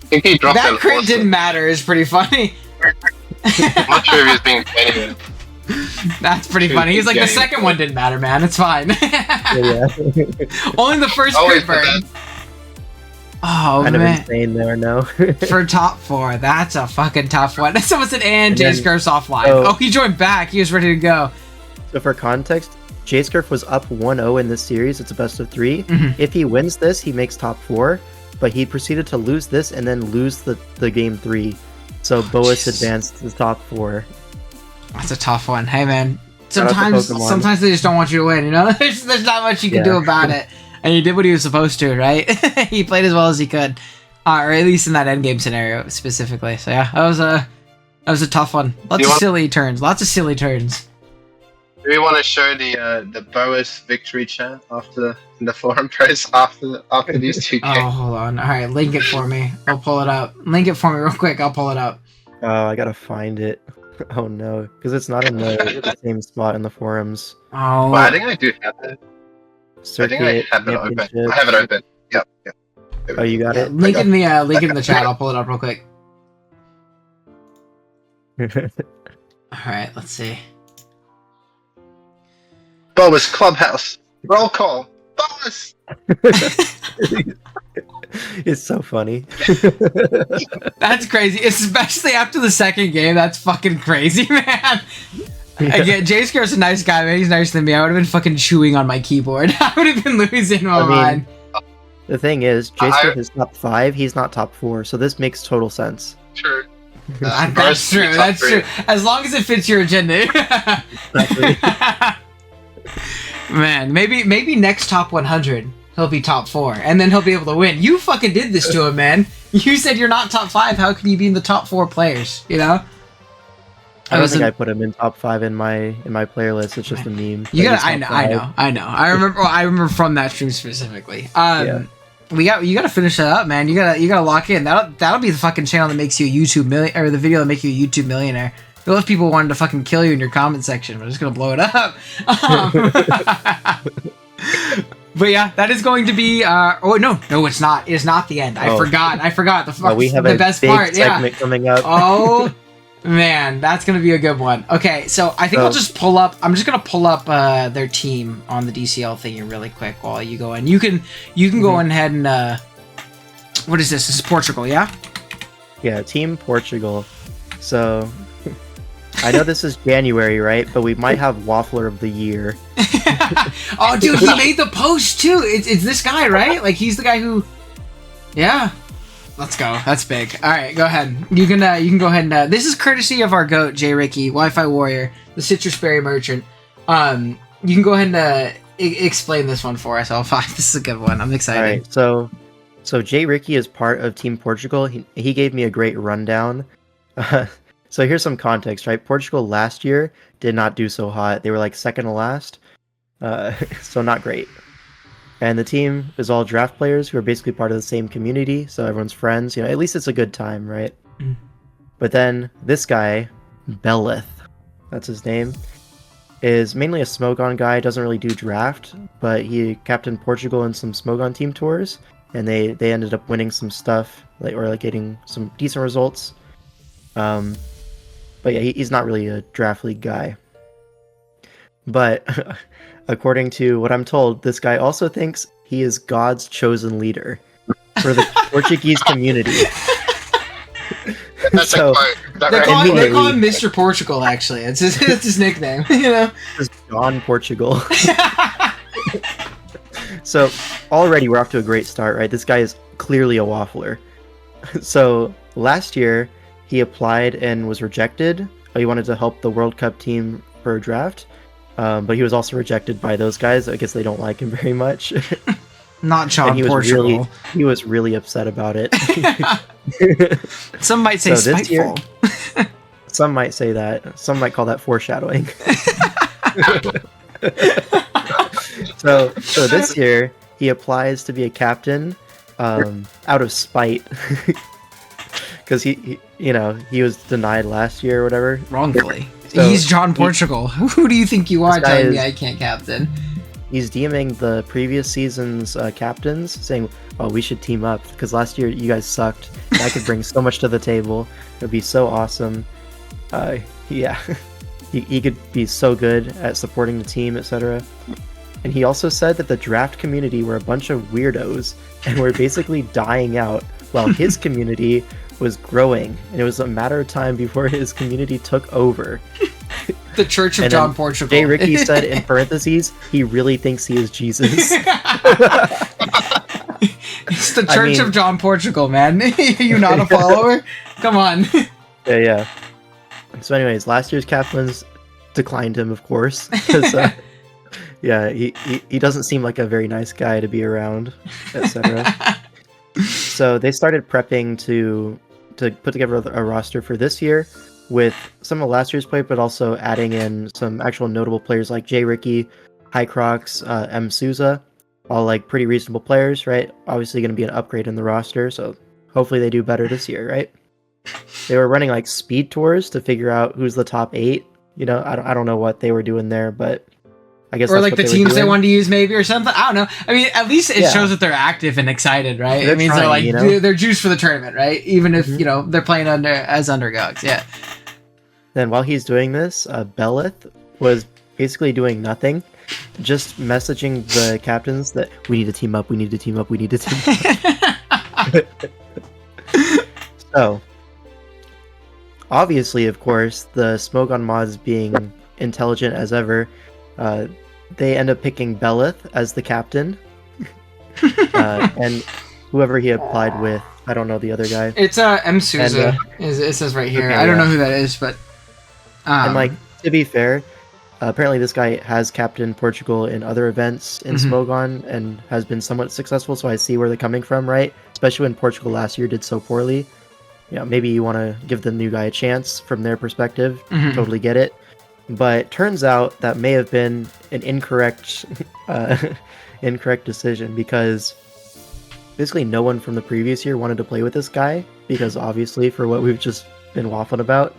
I think he dropped that crit didn't matter. Is pretty funny. I'm not sure if he's being genuine. That's pretty funny. He's like, the second one didn't matter, man. It's fine. Yeah. Only the first crit burn. Oh, Kind man. of insane there, no? For top 4, that's a fucking tough one. Someone said, and J Scarf's offline. So- Oh, he joined back. He was ready to go. So for context, J-Scarf was up 1-0 in this series. It's a best of 3. Mhm. If he wins this, he makes top 4. But he proceeded to lose this and then lose the game 3. So Boas Jesus. advanced to top 4. That's a tough one. Hey, man. Shout out to Pokemon. Sometimes they just don't want you to win, you know? There's not much you can do about it. And he did what he was supposed to, right? He played as well as he could. Or at least in that endgame scenario specifically. So yeah, that was a tough one. Lots of silly turns. Lots of silly turns. Do we want to show the Boas victory chant after the forum post after these two games? Oh, hold on. All right, link it for me. I'll pull it up. Link it for me real quick. I'll pull it up. Oh, I gotta find it. Oh no, because it's not in the same spot in the forums. Oh, Well, I think I do have it. Circuit I think I have it open. Championships. I have it open. Yep. Oh, you got it? link in the chat. I'll pull it up real quick. All right, let's see. Boas Clubhouse. Roll call. Boas! It's so funny. That's crazy, especially after the second game. That's fucking crazy, man. Again, J Scare's a nice guy, man. He's nicer than me. I would have been fucking chewing on my keyboard. I would have been losing my mind. The thing is, J-Scarf is top 5, he's not top 4, so this makes total sense. True. That's true. That's true. As long as it fits your agenda. Exactly. Man, maybe next top 100 he'll be top 4, and then he'll be able to win. You fucking did this to him, man. You said you're not top 5. How can you be in the top 4 players? You know. I don't think I put him in top 5 in my player list. It's just a meme. You gotta. I know. I remember from that stream specifically. Yeah. You gotta finish that up, man. You gotta lock in. That'll be the fucking channel that makes you a YouTube or the video that makes you a YouTube millionaire. Those people wanted to fucking kill you in your comment section. We're just gonna blow it up. But yeah, that is going to be. Oh no, it's not. It's not the end. I forgot. We have the a best big part. segment coming up. Oh man, that's gonna be a good one. Okay, so I think I'll just pull up. I'm just gonna pull up their team on the DCL thingy really quick while you go in. You can go ahead and. What is this? This is Portugal, yeah? Yeah, Team Portugal. So, I know this is January, right? But we might have Waffler of the Year. Oh, dude, he made the post too. It's this guy, right? Like he's the guy who. Yeah. Let's go. That's big. All right, go ahead. You can go ahead and. This is courtesy of our goat, J Ricky, Wi-Fi Warrior, the Citrus Berry Merchant. You can go ahead and explain this one for us. This is a good one. I'm excited. All right, so J Ricky is part of Team Portugal. He gave me a great rundown. So here's some context, right? Portugal last year did not do so hot. They were like second to last, so not great. And the team is all draft players who are basically part of the same community, so everyone's friends. You know, at least it's a good time, right? Mm. But then this guy, Belith, that's his name, is mainly a Smogon guy. Doesn't really do draft, but he captained Portugal in some Smogon team tours, and they ended up winning some stuff, or getting some decent results. But yeah, he's not really a draft league guy. But according to what I'm told, this guy also thinks he is God's chosen leader for the Portuguese community. That's So, a quote. Is that They right? call him Mr. Portugal. Actually, it's his nickname. You know. This is John Portugal. So already we're off to a great start, right? This guy is clearly a waffler. So last year he applied and was rejected. He wanted to help the World Cup team for a draft, but he was also rejected by those guys. I guess they don't like him very much. Not John And Portugal. he was really upset about it. Some might say So this year- spiteful. Some might say that. Some might call that foreshadowing. So this year he applies to be a captain, out of spite, because he was denied last year or whatever. Wrongfully. So he's John Portugal. Who do you think you are telling me I can't captain? He's DMing the previous season's captains, saying, "Oh, we should team up because last year you guys sucked. And I could bring so much to the table. It would be so awesome." Yeah, he could be so good at supporting the team, etc. And he also said that the draft community were a bunch of weirdos and were basically dying out, while his community was growing, and it was a matter of time before his community took over. The Church of John Portugal. Jay Ricky said in parentheses, he really thinks he is Jesus. It's the Church of John Portugal, man. Are you not a follower? Come on. Yeah. So anyways, last year's captains declined him, of course. Yeah, he doesn't seem like a very nice guy to be around, etc. So they started prepping to put together a roster for this year with some of last year's play, but also adding in some actual notable players like J. Ricky, K Crick, M. Souza, all like pretty reasonable players, right? Obviously going to be an upgrade in the roster, so hopefully they do better this year, right? They were running like speed tours to figure out who's the top 8. You know, I don't know what they were doing there, but I guess or that's like what the teams they wanted to use, maybe, or something. I don't know. I mean, at least it shows that they're active and excited, right? It means they're like they're juiced for the tournament, right? Even if they're playing as underdogs. Yeah. Then while he's doing this, Belith was basically doing nothing, just messaging the captains that we need to team up, we need to team up, we need to team up. So, obviously, of course, the Smogon mods being intelligent as ever, they end up picking Belith as the captain, and whoever he applied with, I don't know the other guy. It's M. Souza. It says right here. Okay, I don't know who that is, but and like to be fair, apparently this guy has captained Portugal in other events in Smogon and has been somewhat successful. So I see where they're coming from, right? Especially when Portugal last year did so poorly. Yeah, maybe you want to give the new guy a chance from their perspective. Totally get it. But turns out that may have been an incorrect decision, because basically no one from the previous year wanted to play with this guy, because obviously for what we've just been waffling about.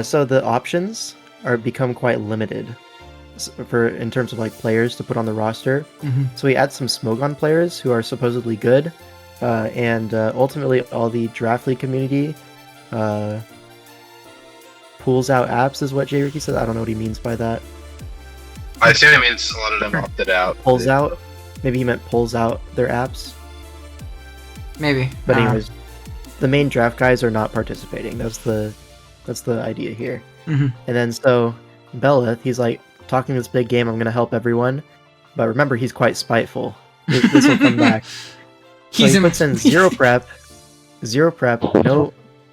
So the options are become quite limited in terms of like players to put on the roster. So we add some Smogon players who are supposedly good, and ultimately all the draft league community pulls out apps is what J. Ricky said. I don't know what he means by that. I assume it means a lot of them opted out. Pulls out? Maybe he meant pulls out their apps. Maybe. But anyways, the main draft guys are not participating. That's the idea here. And then so Belith, he's like talking this big game, I'm going to help everyone. But remember, he's quite spiteful. This will come back. So he puts in zero prep,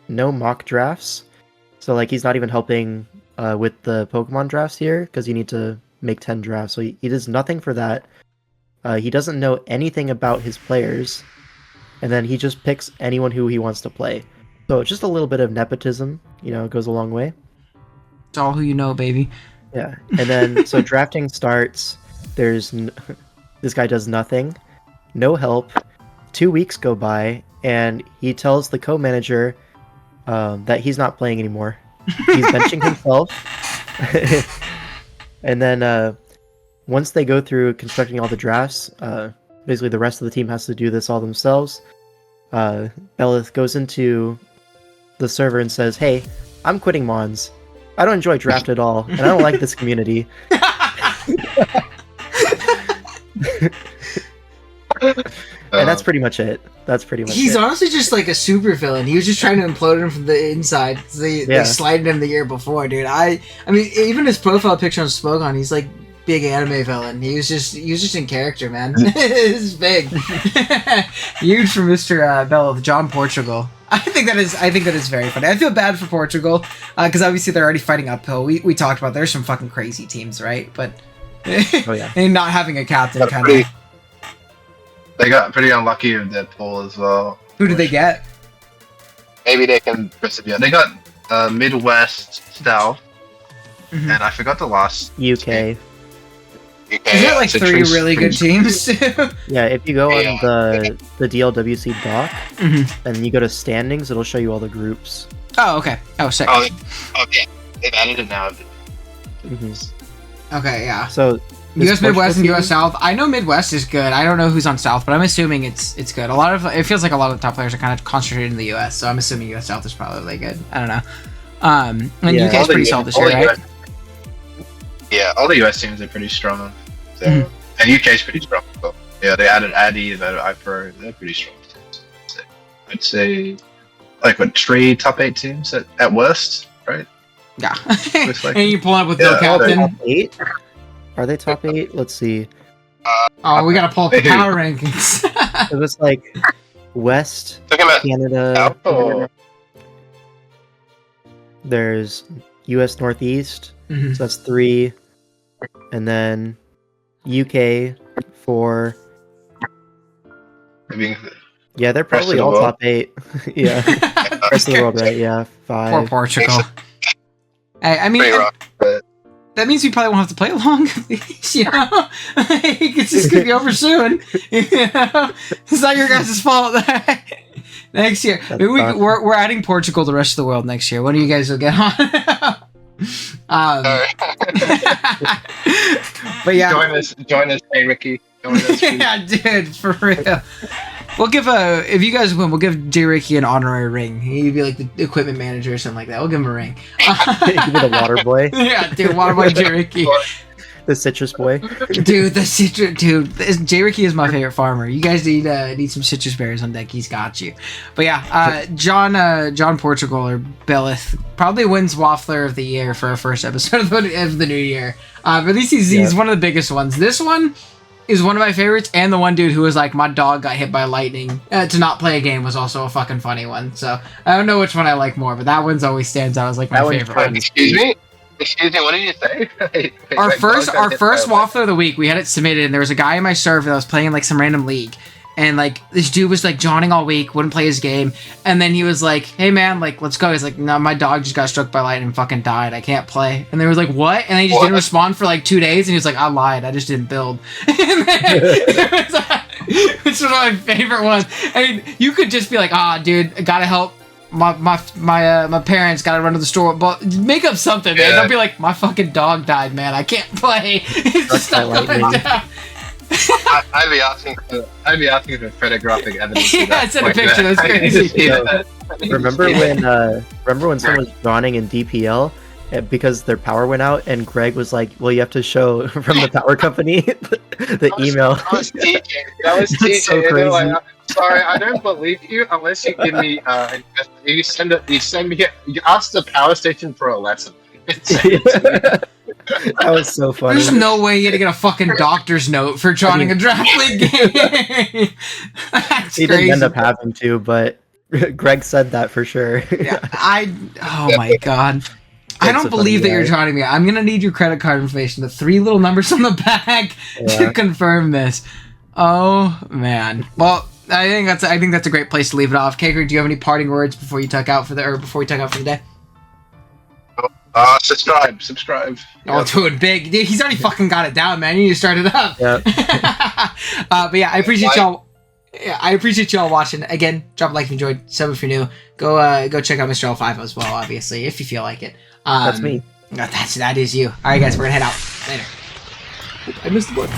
no mock drafts. So like he's not even helping with the Pokemon drafts here, because you need to make 10 drafts. So he does nothing for that. He doesn't know anything about his players. And then he just picks anyone who he wants to play. So just a little bit of nepotism, goes a long way. It's all who you know, baby. Yeah. And then, so drafting starts. This guy does nothing. No help. 2 weeks go by, and he tells the co-manager that he's not playing anymore. He's benching himself. And then once they go through constructing all the drafts, basically the rest of the team has to do this all themselves. Belith goes into the server and says, "Hey, I'm quitting Mons. I don't enjoy draft at all, and I don't like this community." And that's pretty much it. He's honestly just like a super villain. He was just trying to implode him from the inside. They slided him the year before, dude. I mean, even his profile picture on Smogon, he's like big anime villain. He was just in character, man. It's big. Huge for Mr. Bell of John Portugal. I think that is very funny. I feel bad for Portugal because obviously they're already fighting uphill. We talked about there's some fucking crazy teams, right? But and not having a captain kind of. They got pretty unlucky with their pool as well. Who did they get? Maybe they can persevere. They got Midwest, South, and I forgot the last. UK. UK, Is it like so 3 Trees- really good teams? Yeah, if you go on Yeah. the DLWC doc Mhm. and you go to standings, it'll show you all the groups. Oh, okay. Oh, sick. Oh, yeah. They've added it now. Mhm. Okay, yeah. So US this Midwest and Portugal US South. I know Midwest is good. I don't know who's on South, but I'm assuming it's good. It feels like a lot of the top players are kind of concentrated in the US, so I'm assuming US South is probably good. I don't know. And Yeah. UK is pretty solid this year, right? Yeah, all the US teams are pretty strong. So. Mhm. And UK is pretty strong. So, yeah, they added Addy, they added iPro. They're pretty strong teams. So, I'd say, like, what, 3 top 8 teams at worst, right? Yeah. Looks like And you pull up with Yeah, no captain. top 8? Are they top 8? Let's see. Oh, we gotta pull up the power rankings. It was like West, Talking about Canada. Apple. There's US Northeast, Mhm. so that's 3. And then UK 4. Being Yeah, they're Rest of probably the all world. top 8. Yeah. Rest of the world, right? Yeah, 5. Poor Portugal. I mean, pretty rough, but that means we probably won't have to play long. You know, like, it's just gonna be over soon. You know, it's not your guys' fault. Next year, That's maybe tough. we're adding Portugal to the rest of the world next year. One of you guys will get on. alright. But yeah, join us, hey Ricky. Join us, please. yeah, dude, for real. We'll give if you guys win, we'll give J. Ricky an honorary ring. He'd be like the equipment manager or something like that. We'll give him a ring. Give me the water boy, Yeah, dude, Waterboy J. Ricky. the citrus boy. Dude, the citrus, dude, J. Ricky is my favorite farmer. You guys need some citrus berries on deck. He's got you. But yeah, John Portugal or Bellith probably wins Waffler of the Year for our first episode of the new year. But at least he's one of the biggest ones. This one is one of my favorites, and the one dude who was like, my dog got hit by lightning to not play a game was also a fucking funny one. So I don't know which one I like more, but that one's always stands out as like my That one's favorite fun. one. Excuse me, what did you say? Our first waffle. waffler of the week, we had it submitted, and there was a guy in my server that was playing like some random league, and like this dude was like jawning all week, wouldn't play his game, and then he was like, "Hey man, like let's go." He's like, "No, my dog just got struck by lightning and fucking died. I can't play." And they was like, "What?" And then he just didn't respond for like 2 days, and he was like, "I lied. I just didn't build." And then, it's one of my favorite ones. I mean, you could just be like, "Ah, dude, I gotta help." My parents gotta run to the store, but make up something, man. Yeah. Don't be like, my fucking dog died, man. I can't play. It's just Struck by not going lightning. down. I'd be asking for photographic evidence. Yeah, at that send a point, picture, man. that's I need to crazy. see that. Remember when someone was drowning in DPL because their power went out, and Greg was like, "Well, you have to show from the power company the email." That was teaching. That was That's teaching. so And they're crazy. like, sorry, I don't believe you unless you give me. You send me. You ask the power station for a lesson. That was so funny. There's no way you had to get a fucking doctor's note for joining a draft league game. That's He crazy. didn't end up having to, but Greg said that for sure. Yeah, oh my god. I That's don't a believe that funny you're guy. joining me. I'm gonna need your credit card information, the 3 little numbers on the back Yeah. to confirm this. Oh man. Well, I think that's a great place to leave it off. K Crick, do you have any parting words before we tuck out for the day? Subscribe. Oh, dude, big. Dude, he's already fucking got it down, man. You need to start it up. Yeah. But yeah, I appreciate y'all. Yeah, I appreciate y'all watching. Again, drop a like if you enjoyed. Sub if you're new. Go check out Mr. L5 as well, obviously, if you feel like it. That's me. That is you. All right, guys, we're gonna head out later. I missed the board.